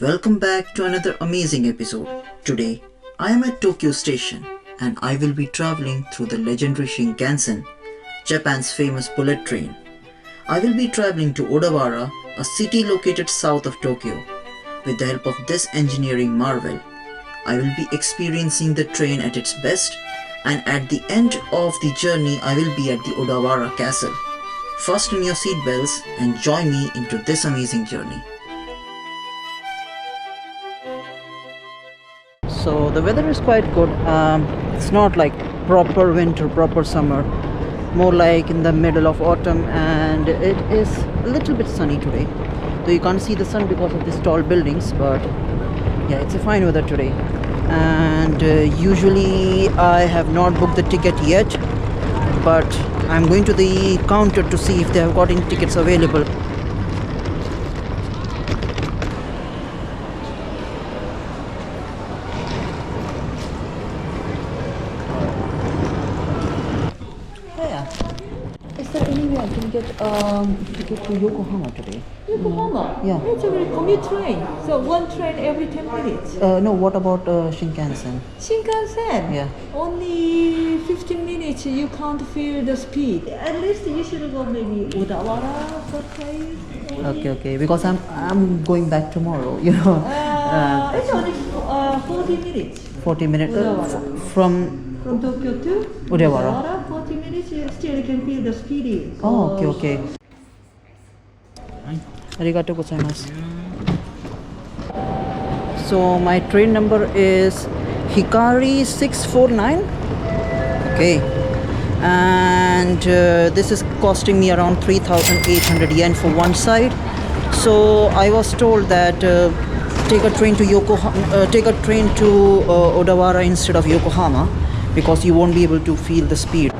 Welcome back to another amazing episode. Today, I am at Tokyo Station and I will be traveling through the legendary Shinkansen, Japan's famous bullet train. I will be traveling to Odawara, a city located south of Tokyo. With the help of this engineering marvel, I will be experiencing the train at its best, and at the end of the journey I will be at the Odawara Castle. Fasten your seatbelts and join me into this amazing journey. So the weather is quite good. It's not like proper winter, proper summer, more like in the middle of autumn, and it is a little bit sunny today. Though you can't see the sun because of these tall buildings, but yeah, it's a fine weather today. And usually I have not booked the ticket yet, but I'm going to the counter to see if they have got any tickets available. Is there any way I can get ticket to Yokohama today? Yokohama? Yeah. It's a commute train. So one train every 10 minutes. No, what about Shinkansen? Shinkansen? Yeah. Only 15 minutes you can't feel the speed. At least you should go maybe Odawara for place. Okay. Because I'm going back tomorrow, It's only 40 minutes. 40 minutes from Tokyo to Odawara. 40 minutes, you still can feel the speed. Oh, okay. Arigatou gozaimasu. So my train number is Hikari 649. Okay. And this is costing me around 3,800 yen for one side. So I was told that take a train to Odawara instead of Yokohama, because you won't be able to feel the speed. So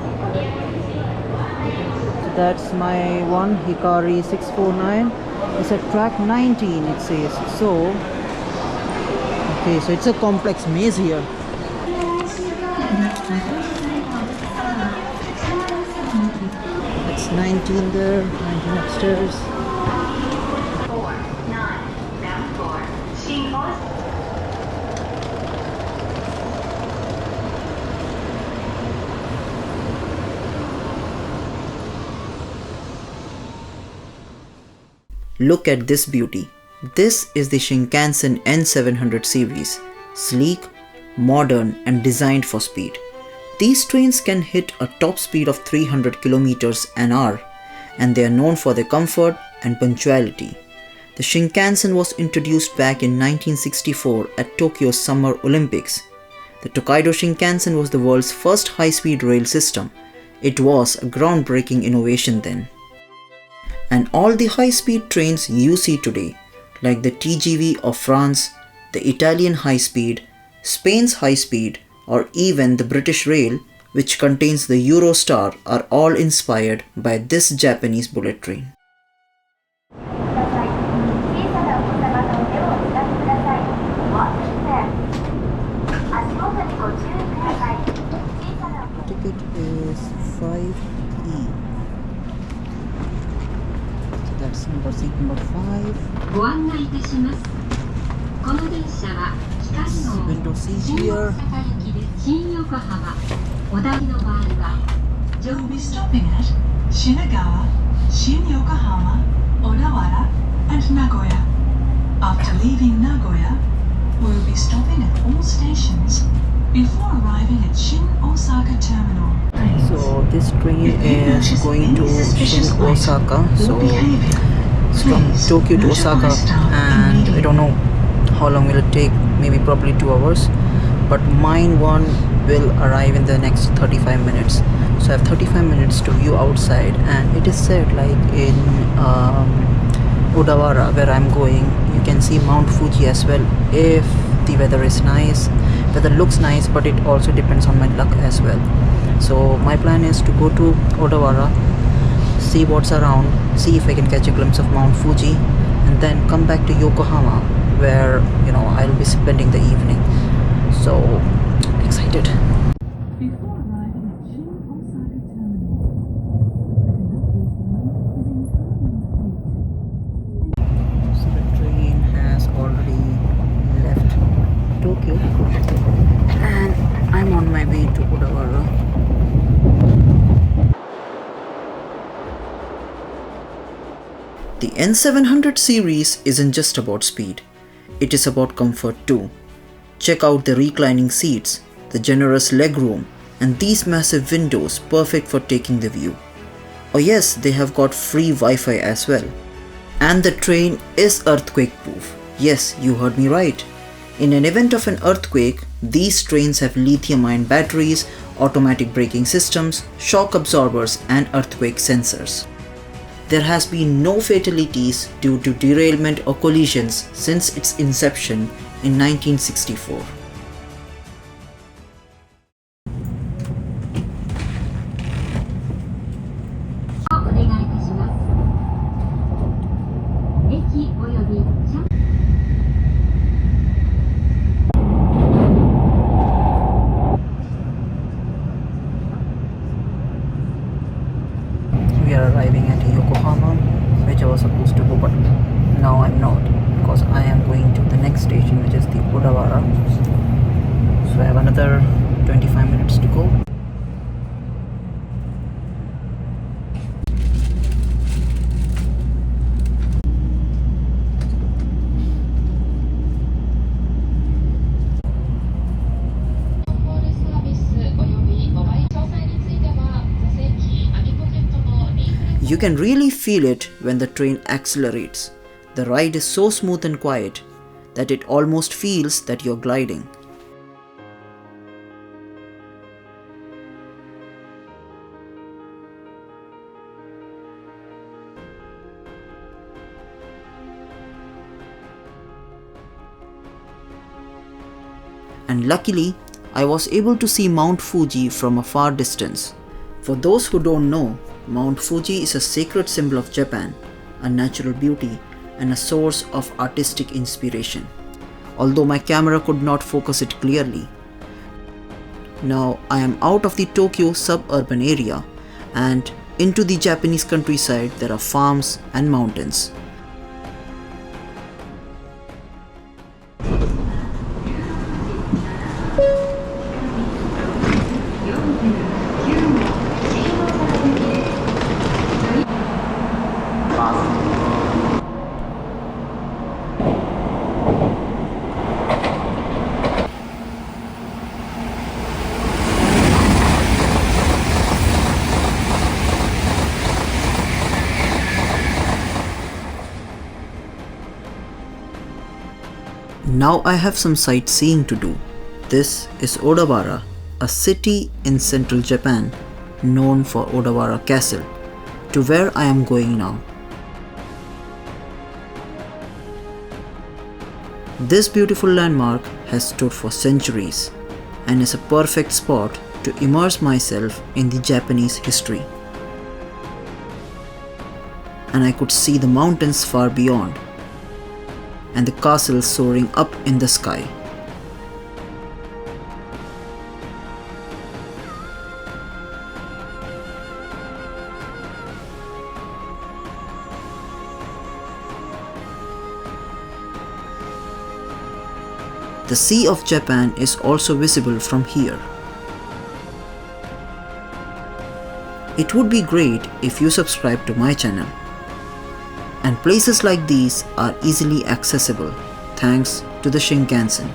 that's my one, Hikari 649. It's at track 19, it says. So okay, so it's a complex maze here. It's 19 there, 19 upstairs. Look at this beauty. This is the Shinkansen N700 series. Sleek, modern and designed for speed. These trains can hit a top speed of 300 km an hour, and they are known for their comfort and punctuality. The Shinkansen was introduced back in 1964 at Tokyo's Summer Olympics. The Tokaido Shinkansen was the world's first high-speed rail system. It was a groundbreaking innovation then. And all the high-speed trains you see today, like the TGV of France, the Italian high-speed, Spain's high-speed, or even the British Rail, which contains the Eurostar, are all inspired by this Japanese bullet train. Ticket is 5E. That's number seat number 5. Window seat here. We'll be stopping at Shinagawa, Shin-Yokohama, Odawara, and Nagoya. After leaving Nagoya, we'll be stopping at all stations before arriving at Shin-Osaka Terminal. So this train is going to Shin-Osaka. So it's from Tokyo to Osaka, and I don't know how long will it take. Maybe probably 2 hours. But mine one will arrive in the next 35 minutes. So I have 35 minutes to view outside, and it is said like in Odawara, where I'm going, you can see Mount Fuji as well if the weather is nice. Weather looks nice, but it also depends on my luck as well. So my plan is to go to Odawara, see what's around, see if I can catch a glimpse of Mount Fuji, and then come back to Yokohama, where I'll be spending the evening. So excited. Before arriving at Shin-Osaka Terminal, So the train has already The N700 series isn't just about speed, it is about comfort too. Check out the reclining seats, the generous legroom, and these massive windows perfect for taking the view. Oh yes, they have got free Wi-Fi as well. And the train is earthquake proof. Yes, you heard me right. In an event of an earthquake, these trains have lithium-ion batteries, automatic braking systems, shock absorbers, and earthquake sensors. There has been no fatalities due to derailment or collisions since its inception in 1964. We are arriving at Yokohama, which I was supposed to go, but now I'm not, because I am going to the next station, which is the Odawara. So I have another 25 minutes to go. You can really feel it when the train accelerates. The ride is so smooth and quiet that it almost feels that you're gliding. And luckily, I was able to see Mount Fuji from a far distance. For those who don't know, Mount Fuji is a sacred symbol of Japan, a natural beauty, and a source of artistic inspiration. Although my camera could not focus it clearly. Now I am out of the Tokyo suburban area and into the Japanese countryside. There are farms and mountains. Now I have some sightseeing to do. This is Odawara, a city in central Japan known for Odawara Castle, to where I am going now. This beautiful landmark has stood for centuries and is a perfect spot to immerse myself in the Japanese history. And I could see the mountains far beyond and the castle soaring up in the sky. The Sea of Japan is also visible from here. It would be great if you subscribe to my channel. And places like these are easily accessible thanks to the Shinkansen.